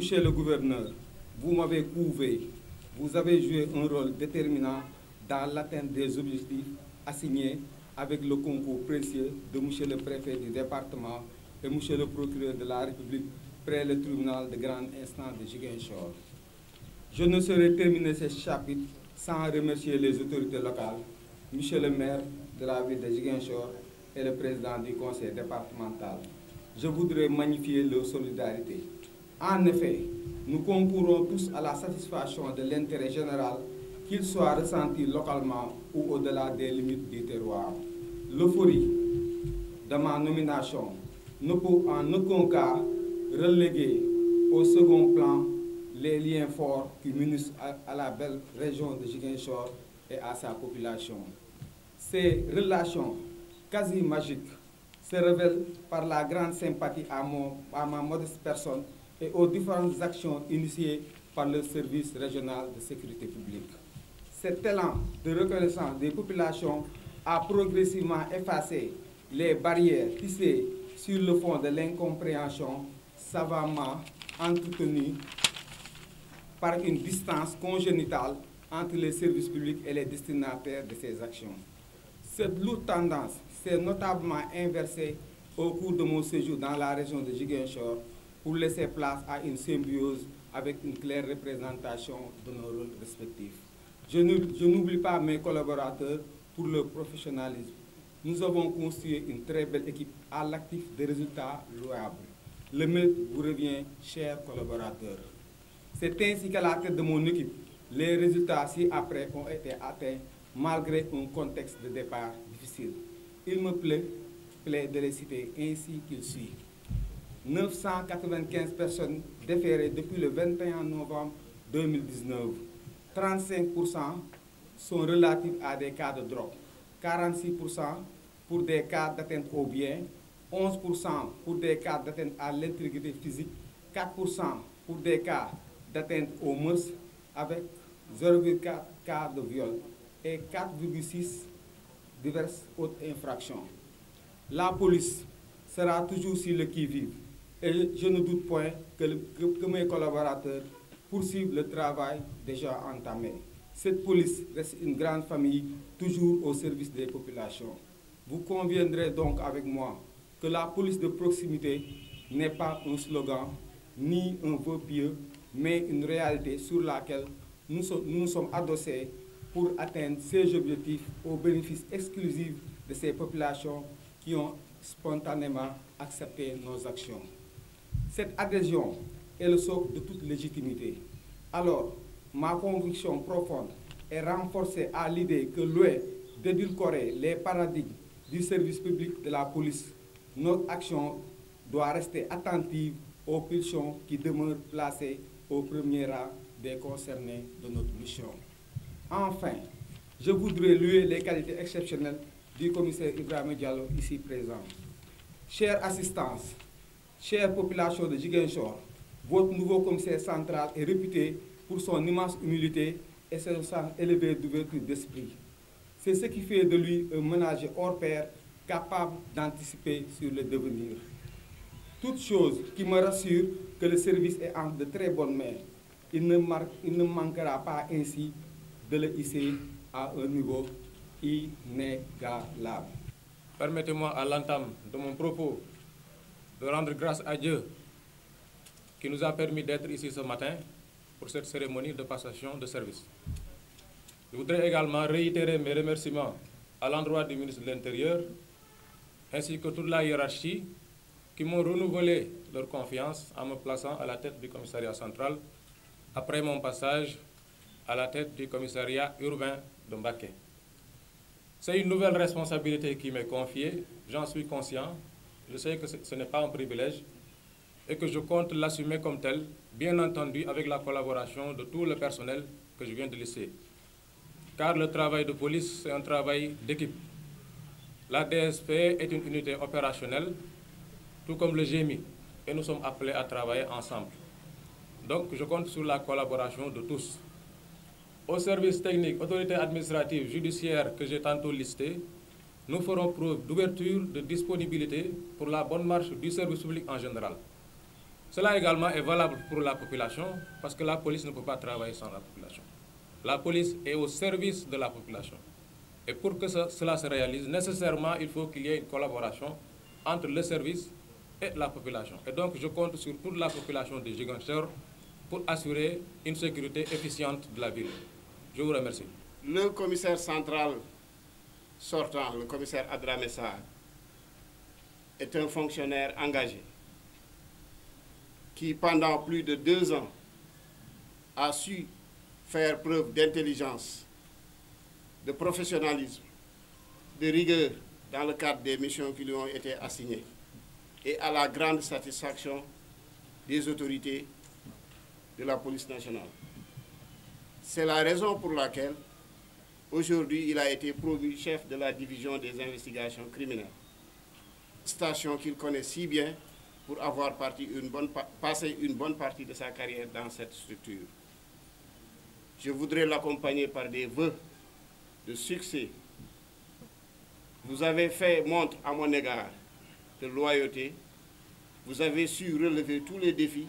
Monsieur le gouverneur, vous m'avez couvé. Vous avez joué un rôle déterminant dans l'atteinte des objectifs assignés avec le concours précieux de Monsieur le préfet du département et Monsieur le procureur de la République près le tribunal de grande instance de Ziguinchor. Je ne saurais terminer ce chapitre sans remercier les autorités locales, Monsieur le maire de la ville de Ziguinchor et le président du conseil départemental. Je voudrais magnifier leur solidarité. En effet, nous concourons tous à la satisfaction de l'intérêt général, qu'il soit ressenti localement ou au-delà des limites du terroir. L'euphorie de ma nomination ne peut en aucun cas reléguer au second plan les liens forts qui m'unissent à la belle région de Ziguinchor et à sa population. Ces relations quasi magiques se révèlent par la grande sympathie à ma modeste personne et aux différentes actions initiées par le service régional de sécurité publique. Cet élan de reconnaissance des populations a progressivement effacé les barrières tissées sur le fond de l'incompréhension savamment entretenue par une distance congénitale entre les services publics et les destinataires de ces actions. Cette lourde tendance s'est notablement inversée au cours de mon séjour dans la région de Ziguinchor pour laisser place à une symbiose avec une claire représentation de nos rôles respectifs. Je n'oublie pas mes collaborateurs pour leur professionnalisme. Nous avons construit une très belle équipe à l'actif de résultats louables. Le mérite vous revient, chers collaborateurs. C'est ainsi qu'à la tête de mon équipe, les résultats ci-après ont été atteints malgré un contexte de départ difficile. Il me plaît de les citer ainsi qu'il suit. 995 personnes déférées depuis le 21 novembre 2019. 35% sont relatifs à des cas de drogue. 46% pour des cas d'atteinte aux biens. 11% pour des cas d'atteinte à l'intégrité physique. 4% pour des cas d'atteinte aux mœurs avec 0,4 cas de viol et 4,6 diverses autres infractions. La police sera toujours sur le qui-vive et je ne doute point que mes collaborateurs poursuivent le travail déjà entamé. Cette police reste une grande famille, toujours au service des populations. Vous conviendrez donc avec moi que la police de proximité n'est pas un slogan ni un vœu pieux, mais une réalité sur laquelle nous nous sommes adossés pour atteindre ces objectifs au bénéfice exclusif de ces populations qui ont spontanément accepté nos actions. Cette adhésion est le socle de toute légitimité. Alors, ma conviction profonde est renforcée à l'idée que loin d'édulcorer les paradigmes du service public de la police, notre action doit rester attentive aux pulsions qui demeurent placées au premier rang des concernés de notre mission. Enfin, je voudrais louer les qualités exceptionnelles du commissaire Ibrahima Diallo ici présent. Chère assistance, chère population de Ziguinchor, votre nouveau commissaire central est réputé pour son immense humilité et son sens élevé d'ouverture d'esprit. C'est ce qui fait de lui un ménager hors pair capable d'anticiper sur le devenir. Toute chose qui me rassure que le service est entre de très bonnes mains. Il ne manquera pas ainsi de le hisser à un niveau inégalable. Permettez-moi à l'entame de mon propos de rendre grâce à Dieu qui nous a permis d'être ici ce matin pour cette cérémonie de passation de service. Je voudrais également réitérer mes remerciements à l'endroit du ministre de l'Intérieur ainsi que toute la hiérarchie qui m'ont renouvelé leur confiance en me plaçant à la tête du commissariat central après mon passage à la tête du commissariat urbain de Mbacké. C'est une nouvelle responsabilité qui m'est confiée, j'en suis conscient, je sais que ce n'est pas un privilège et que je compte l'assumer comme tel, bien entendu avec la collaboration de tout le personnel que je viens de lister. Car le travail de police, c'est un travail d'équipe. La DSP est une unité opérationnelle, tout comme le GMI, et nous sommes appelés à travailler ensemble. Donc je compte sur la collaboration de tous. Au service technique, autorité administrative, judiciaire que j'ai tantôt listé, nous ferons preuve d'ouverture, de disponibilité pour la bonne marche du service public en général. Cela également est valable pour la population, parce que la police ne peut pas travailler sans la population. La police est au service de la population. Et pour que cela se réalise, nécessairement, il faut qu'il y ait une collaboration entre le service et la population. Et donc, je compte sur toute la population de Ziguinchor pour assurer une sécurité efficiente de la ville. Je vous remercie. Le commissaire central sortant, le commissaire Adramé Sarr, est un fonctionnaire engagé qui, pendant plus de 2 ans, a su faire preuve d'intelligence, de professionnalisme, de rigueur dans le cadre des missions qui lui ont été assignées et à la grande satisfaction des autorités de la police nationale. C'est la raison pour laquelle aujourd'hui il a été promu chef de la division des investigations criminelles, station qu'il connaît si bien pour avoir passé une bonne partie de sa carrière dans cette structure. Je voudrais l'accompagner par des vœux de succès. Vous avez fait montre à mon égard de loyauté. Vous avez su relever tous les défis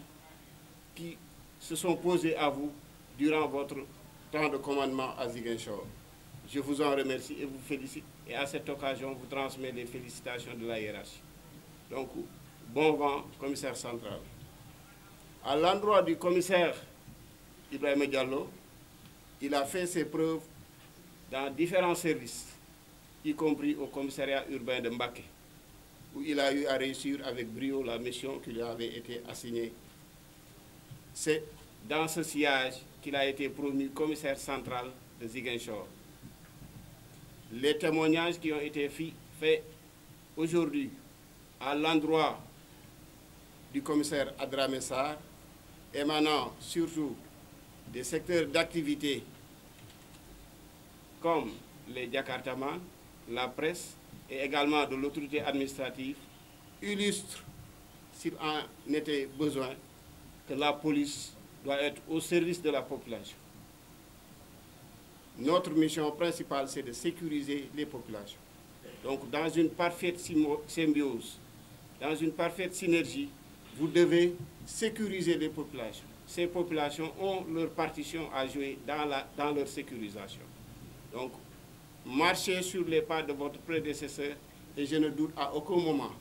qui se sont posés à vous durant votre temps de commandement à Ziguinchor. Je vous en remercie et vous félicite. Et à cette occasion, vous transmets les félicitations de la hiérarchie. Donc, bon vent, commissaire central. À l'endroit du commissaire Ibrahima Diallo, il a fait ses preuves dans différents services, y compris au commissariat urbain de Mbaké, où il a eu à réussir avec brio la mission qui lui avait été assignée. C'est dans ce sillage qu'il a été promu commissaire central de Ziguinchor. Les témoignages qui ont été faits aujourd'hui à l'endroit du commissaire Adramé Sarr, émanant surtout des secteurs d'activité comme les Jakartaman, la presse et également de l'autorité administrative, illustrent, s'il en était besoin, que la police doit être au service de la population. Notre mission principale, c'est de sécuriser les populations. Donc, dans une parfaite symbiose, dans une parfaite synergie, vous devez sécuriser les populations. Ces populations ont leur partition à jouer dans leur sécurisation. Donc, marchez sur les pas de votre prédécesseur et je ne doute à aucun moment,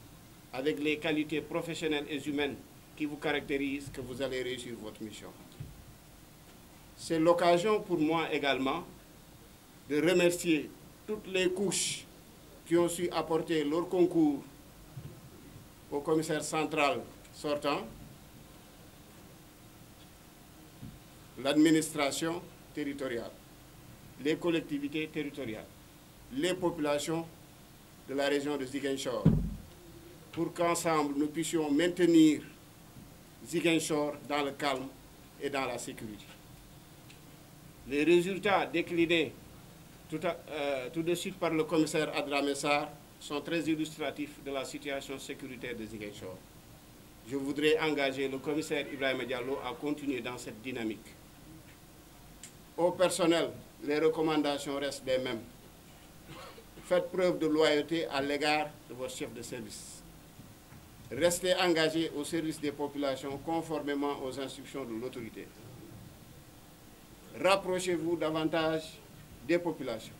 avec les qualités professionnelles et humaines qui vous caractérisent, que vous allez réussir votre mission. C'est l'occasion pour moi également de remercier toutes les couches qui ont su apporter leur concours au commissaire central sortant, l'administration territoriale, les collectivités territoriales, les populations de la région de Ziguinchor, pour qu'ensemble nous puissions maintenir Ziguinchor dans le calme et dans la sécurité. Les résultats déclinés tout de suite par le commissaire Adramé Sarr sont très illustratifs de la situation sécuritaire de Ziguinchor. Je voudrais engager le commissaire Ibrahima Diallo à continuer dans cette dynamique. Au personnel, les recommandations restent les mêmes. Faites preuve de loyauté à l'égard de votre chef de service. Restez engagés au service des populations conformément aux instructions de l'autorité. Rapprochez-vous davantage des populations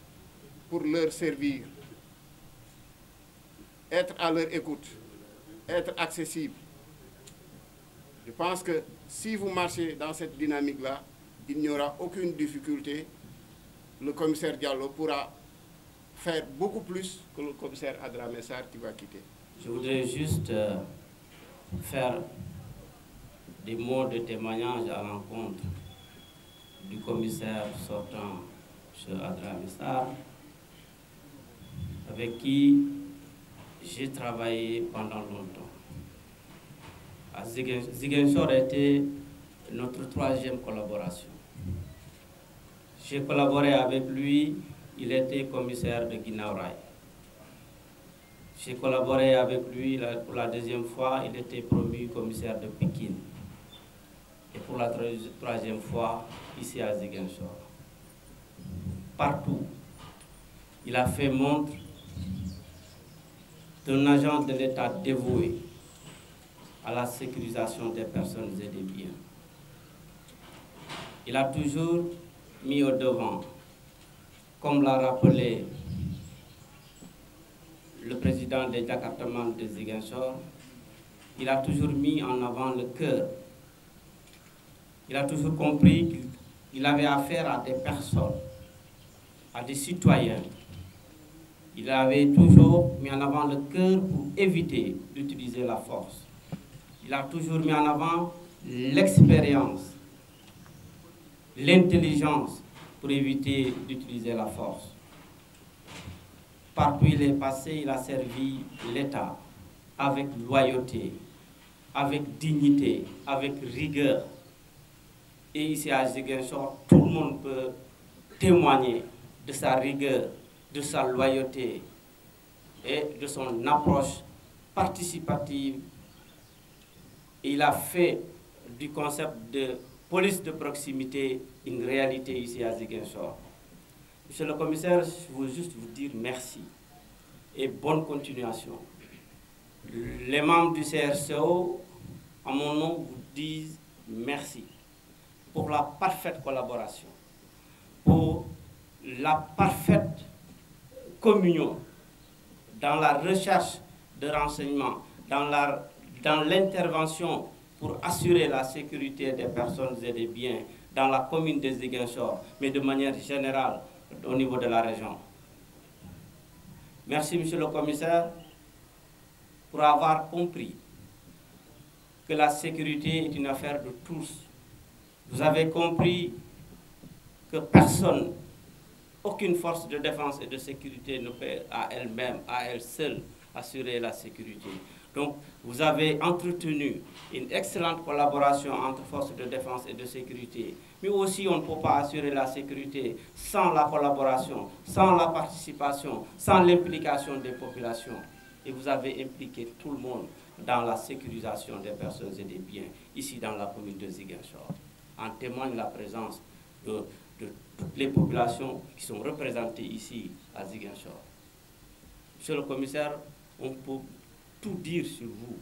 pour leur servir, être à leur écoute, être accessible. Je pense que si vous marchez dans cette dynamique-là, il n'y aura aucune difficulté. Le commissaire Diallo pourra faire beaucoup plus que le commissaire Adramé Sarr qui va quitter. Je voudrais juste faire des mots de témoignage à l'encontre du commissaire sortant, M. Adramé Sarr, avec qui j'ai travaillé pendant longtemps. Ziguinchor a été notre 3e collaboration. J'ai collaboré avec lui, il était commissaire de Guinaw Rail. J'ai collaboré avec lui pour la 2e fois, il était promu commissaire de Pékin. Et pour la 3e fois, ici à Ziguinchor. Partout, il a fait montre d'un agent de l'État dévoué, à la sécurisation des personnes et des biens. Il a toujours mis au devant, comme l'a rappelé le président des Jakartaman de Ziguinchor, il a toujours mis en avant le cœur. Il a toujours compris qu'il avait affaire à des personnes, à des citoyens. Il avait toujours mis en avant le cœur pour éviter d'utiliser la force. Il a toujours mis en avant l'expérience, l'intelligence pour éviter d'utiliser la force. Partout où il est passé, il a servi l'État avec loyauté, avec dignité, avec rigueur. Et ici à Ziguinchor, tout le monde peut témoigner de sa rigueur, de sa loyauté et de son approche participative. Et il a fait du concept de police de proximité une réalité ici à Ziguinchor. Monsieur le commissaire, je veux juste vous dire merci et bonne continuation. Les membres du CRCO, à mon nom, vous disent merci pour la parfaite collaboration, pour la parfaite communion dans la recherche de renseignements, dans l'intervention pour assurer la sécurité des personnes et des biens dans la commune de Ziguinchor, mais de manière générale au niveau de la région. Merci, monsieur le commissaire, pour avoir compris que la sécurité est une affaire de tous. Vous avez compris que personne, aucune force de défense et de sécurité ne peut à elle-même, à elle seule, assurer la sécurité. Donc, vous avez entretenu une excellente collaboration entre forces de défense et de sécurité. Mais aussi, on ne peut pas assurer la sécurité sans la collaboration, sans la participation, sans l'implication des populations. Et vous avez impliqué tout le monde dans la sécurisation des personnes et des biens, ici dans la commune de Ziguinchor. En témoigne la présence de toutes les populations qui sont représentées ici à Ziguinchor. Monsieur le commissaire, on peut tout dire sur vous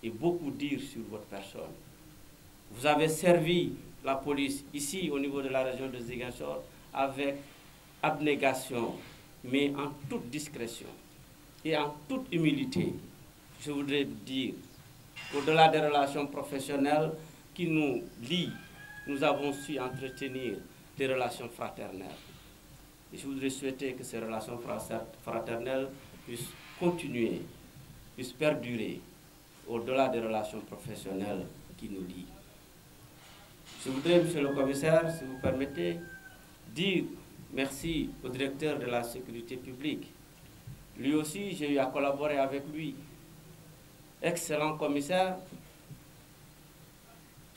et beaucoup dire sur votre personne. Vous avez servi la police ici au niveau de la région de Ziguinchor avec abnégation, mais en toute discrétion et en toute humilité. Je voudrais dire, au-delà des relations professionnelles qui nous lient, nous avons su entretenir des relations fraternelles. Et je voudrais souhaiter que ces relations fraternelles puissent continuer, puissent perdurer au-delà des relations professionnelles qui nous lient. Je voudrais, monsieur le commissaire, si vous permettez, dire merci au directeur de la sécurité publique. Lui aussi, j'ai eu à collaborer avec lui. Excellent commissaire,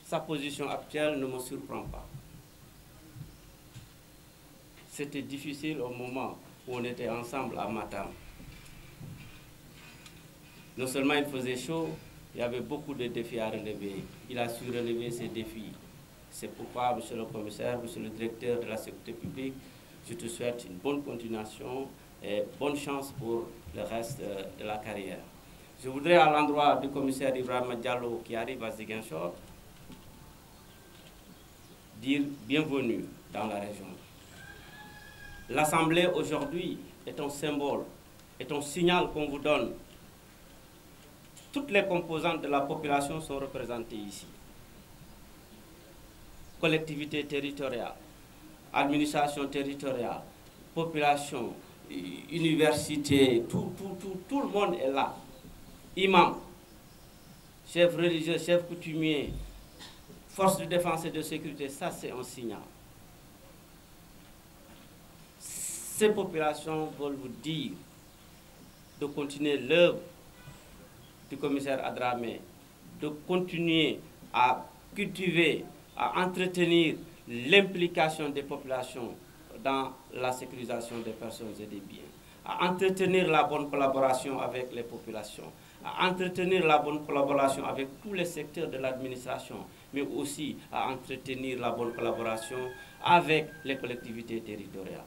sa position actuelle ne me surprend pas. C'était difficile au moment où on était ensemble à Matam. Non seulement il faisait chaud, il y avait beaucoup de défis à relever. Il a su relever ces défis. C'est pourquoi, monsieur le commissaire, monsieur le directeur de la sécurité publique, je te souhaite une bonne continuation et bonne chance pour le reste de la carrière. Je voudrais, à l'endroit du commissaire Ibrahima Diallo qui arrive à Ziguinchor, dire bienvenue dans la région. L'Assemblée aujourd'hui est un symbole, est un signal qu'on vous donne. Toutes les composantes de la population sont représentées ici. Collectivité territoriale, administration territoriale, population, université, tout le monde est là. Imam, chef religieux, chef coutumier, force de défense et de sécurité, ça c'est un signal. Ces populations veulent vous dire de continuer l'œuvre du commissaire Adramé, de continuer à cultiver, à entretenir l'implication des populations dans la sécurisation des personnes et des biens, à entretenir la bonne collaboration avec les populations, à entretenir la bonne collaboration avec tous les secteurs de l'administration, mais aussi à entretenir la bonne collaboration avec les collectivités territoriales.